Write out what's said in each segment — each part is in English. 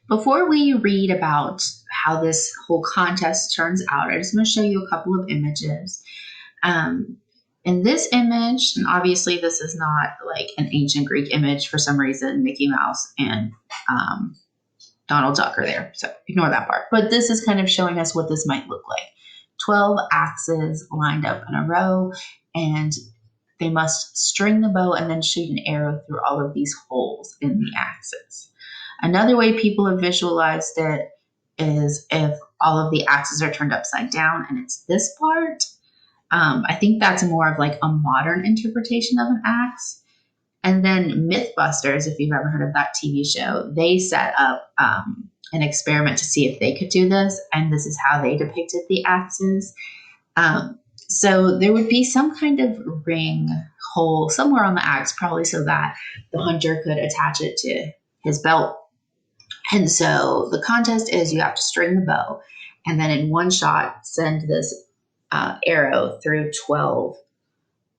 Before we read about how this whole contest turns out, I just want to show you a couple of images. In this image, and obviously this is not like an ancient Greek image for some reason, Mickey Mouse and Donald Duck are there, so ignore that part. But this is kind of showing us what this might look like. 12 axes lined up in a row, and they must string the bow and then shoot an arrow through all of these holes in the axes. Another way people have visualized it is if all of the axes are turned upside down and it's this part. I think that's more of like a modern interpretation of an axe. And then Mythbusters, if you've ever heard of that TV show, they set up an experiment to see if they could do this, and this is how they depicted the axes. So there would be some kind of ring hole somewhere on the axe, probably so that the hunter could attach it to his belt. And so the contest is you have to string the bow, and then in one shot send this arrow through 12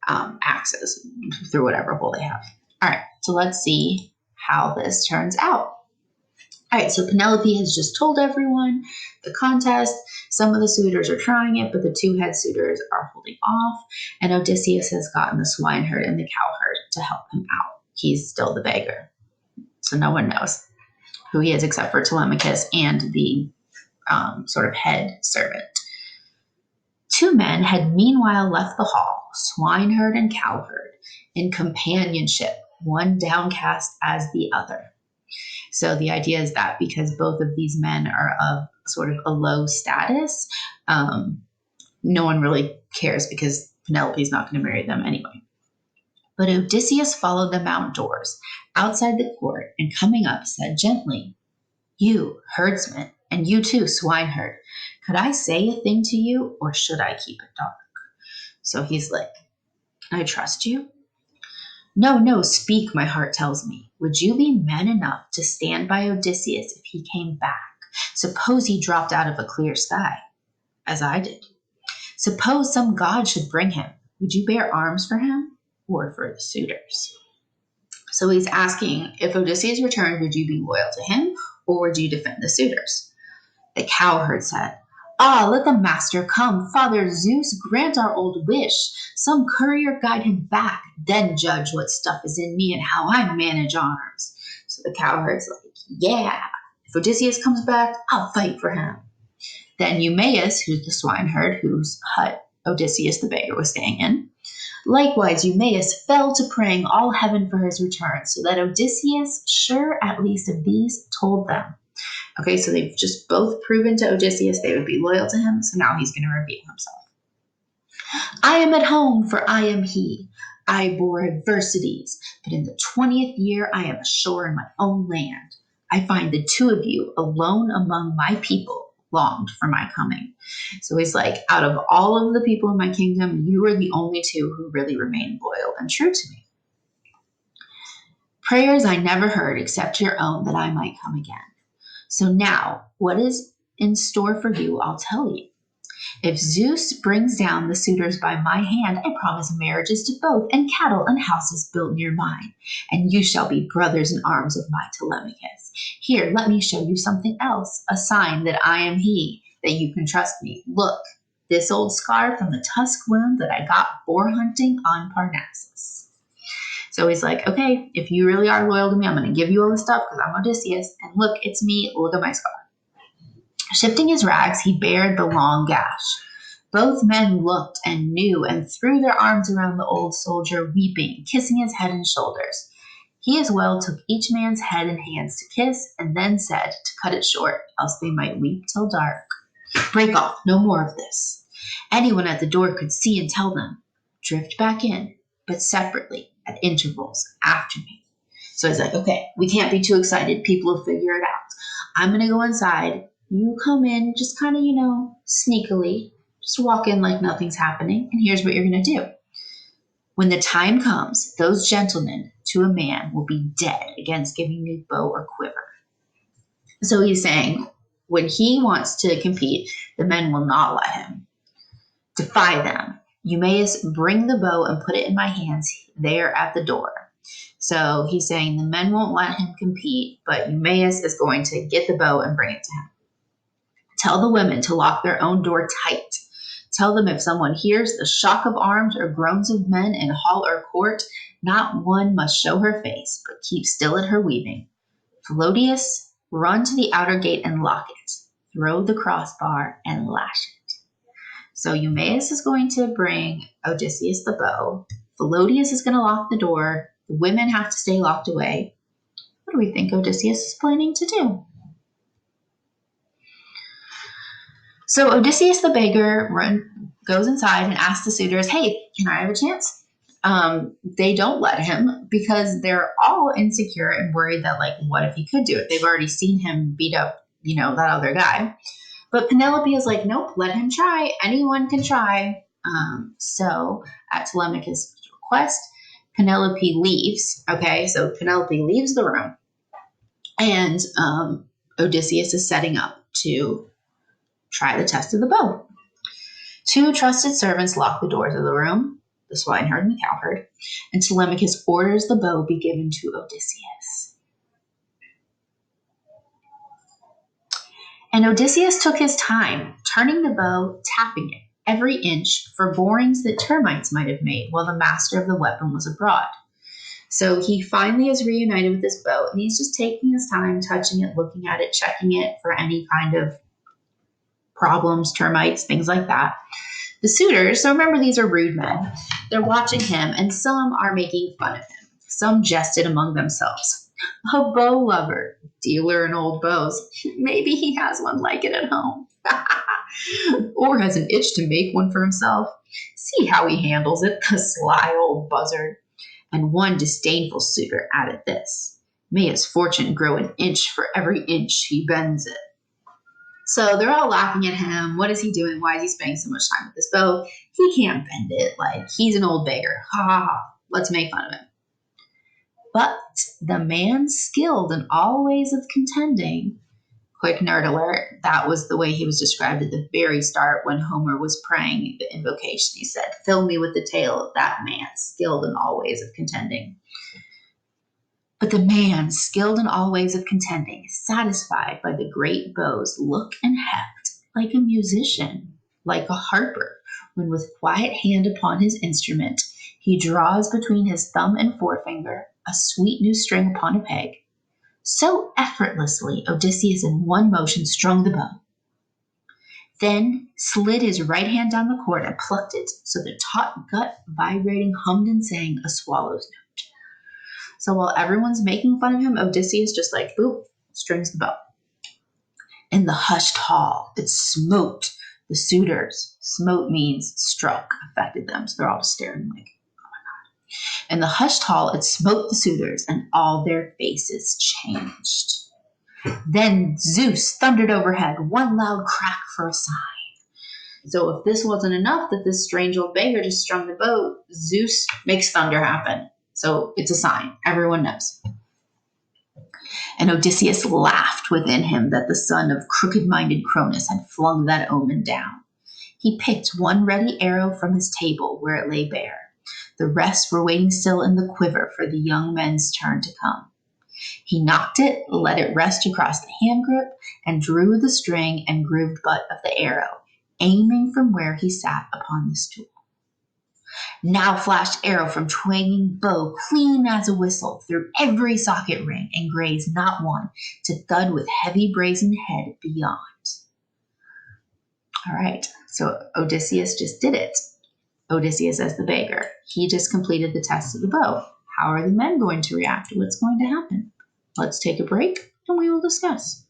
axes, through whatever hole they have. All right, so let's see how this turns out. All right, so Penelope has just told everyone the contest. Some of the suitors are trying it, but the two head suitors are holding off. And Odysseus has gotten the swineherd and the cowherd to help him out. He's still the beggar. So no one knows who he is except for Telemachus and the sort of head servant. Two men had meanwhile left the hall, swineherd and cowherd, in companionship, one downcast as the other. So the idea is that because both of these men are of sort of a low status, no one really cares because Penelope's not going to marry them anyway. But Odysseus followed them outdoors, outside the court, and coming up said gently, "You, herdsman, and you too, swineherd, could I say a thing to you, or should I keep it dark?" So he's like, "Can I trust you?" No, speak, my heart tells me. Would you be men enough to stand by Odysseus if he came back? Suppose he dropped out of a clear sky, as I did. Suppose some god should bring him. Would you bear arms for him or for the suitors? So he's asking, if Odysseus returned, would you be loyal to him or would you defend the suitors? The cowherd said, "Ah, let the master come. Father Zeus, grant our old wish. Some courier guide him back, then judge what stuff is in me and how I manage arms." So the cowherd's like, "Yeah, if Odysseus comes back, I'll fight for him." Then Eumaeus, who's the swineherd whose hut Odysseus the beggar was staying in, likewise Eumaeus fell to praying all heaven for his return, so that Odysseus, sure at least of these, told them. Okay, so they've just both proven to Odysseus they would be loyal to him, so now he's going to reveal himself. "I am at home, for I am he. I bore adversities, but in the 20th year I am ashore in my own land. I find the two of you alone among my people longed for my coming." So he's like, out of all of the people in my kingdom, you are the only two who really remain loyal and true to me. "Prayers I never heard except your own that I might come again. So now, what is in store for you, I'll tell you. If Zeus brings down the suitors by my hand, I promise marriages to both, and cattle and houses built near mine. And you shall be brothers in arms of my Telemachus. Here, let me show you something else, a sign that I am he, that you can trust me. Look, this old scar from the tusk wound that I got boar hunting on Parnassus." So he's like, okay, if you really are loyal to me, I'm going to give you all this stuff because I'm Odysseus. And look, it's me. Look at my scar. Shifting his rags, he bared the long gash. Both men looked and knew and threw their arms around the old soldier, weeping, kissing his head and shoulders. He as well took each man's head and hands to kiss, and then said, to cut it short, else they might weep till dark, "Break off, no more of this. Anyone at the door could see and tell them. Drift back in, but separately, at intervals, after me." So he's like, okay, we can't be too excited. People will figure it out. I'm going to go inside. You come in just kind of, sneakily. Just walk in like nothing's happening. And here's what you're going to do. When the time comes, those gentlemen, to a man, will be dead against giving me bow or quiver. So he's saying when he wants to compete, the men will not let him. Defy them. Eumaeus, bring the bow and put it in my hands there at the door. So he's saying the men won't let him compete, but Eumaeus is going to get the bow and bring it to him. Tell the women to lock their own door tight. Tell them if someone hears the shock of arms or groans of men in hall or court, not one must show her face, but keep still at her weaving. Philodius, run to the outer gate and lock it. Throw the crossbar and lash it. So Eumaeus is going to bring Odysseus the bow. Philodius is going to lock the door. The women have to stay locked away. What do we think Odysseus is planning to do? So Odysseus the beggar goes inside and asks the suitors, hey, can I have a chance? They don't let him because they're all insecure and worried that, like, what if he could do it? They've already seen him beat up, that other guy. But Penelope is like, nope, let him try. Anyone can try. So at Telemachus' request, Penelope leaves. Okay, so Penelope leaves the room. And Odysseus is setting up to try the test of the bow. 2 trusted servants lock the doors of the room, the swineherd and the cowherd, and Telemachus orders the bow be given to Odysseus. And Odysseus took his time, turning the bow, tapping it every inch for borings that termites might have made while the master of the weapon was abroad. So he finally is reunited with this bow, and he's just taking his time, touching it, looking at it, checking it for any kind of problems, termites, things like that. The suitors, so remember these are rude men, they're watching him, and some are making fun of him. Some jested among themselves. A bow lover, dealer in old bows. Maybe he has one like it at home. Or has an itch to make one for himself. See how he handles it, the sly old buzzard. And one disdainful suitor added this, may his fortune grow an inch for every inch he bends it. So they're all laughing at him. What is he doing? Why is he spending so much time with this bow? He can't bend it. Like, he's an old beggar. Ha ha ha. Let's make fun of him. But the man skilled in all ways of contending, quick nerd alert, that was the way he was described at the very start when Homer was praying the invocation. He said, fill me with the tale of that man skilled in all ways of contending. But the man skilled in all ways of contending, satisfied by the great bow's look and heft, like a musician, like a harper, when with quiet hand upon his instrument, he draws between his thumb and forefinger a sweet new string upon a peg. So effortlessly Odysseus in one motion strung the bow, then slid his right hand down the cord and plucked it, so the taut gut vibrating hummed and sang a swallow's note. So while everyone's making fun of him, Odysseus just like, boop, strings the bow. In the hushed hall, it smote the suitors. Smote means struck, affected them. So they're all just staring like, oh my God. In the hushed hall, it smote the suitors, and all their faces changed. Then Zeus thundered overhead, one loud crack for a sign. So if this wasn't enough that this strange old beggar just strung the bow, Zeus makes thunder happen. So it's a sign. Everyone knows. And Odysseus laughed within him that the son of crooked-minded Cronus had flung that omen down. He picked one ready arrow from his table where it lay bare. The rest were waiting still in the quiver for the young men's turn to come. He knocked it, let it rest across the hand grip, and drew the string and grooved butt of the arrow, aiming from where he sat upon the stool. Now flashed arrow from twanging bow clean as a whistle through every socket ring and grazed not one to thud with heavy brazen head beyond. All right, so Odysseus just did it. Odysseus as the beggar. He just completed the test of the bow. How are the men going to react? What's going to happen? Let's take a break and we will discuss.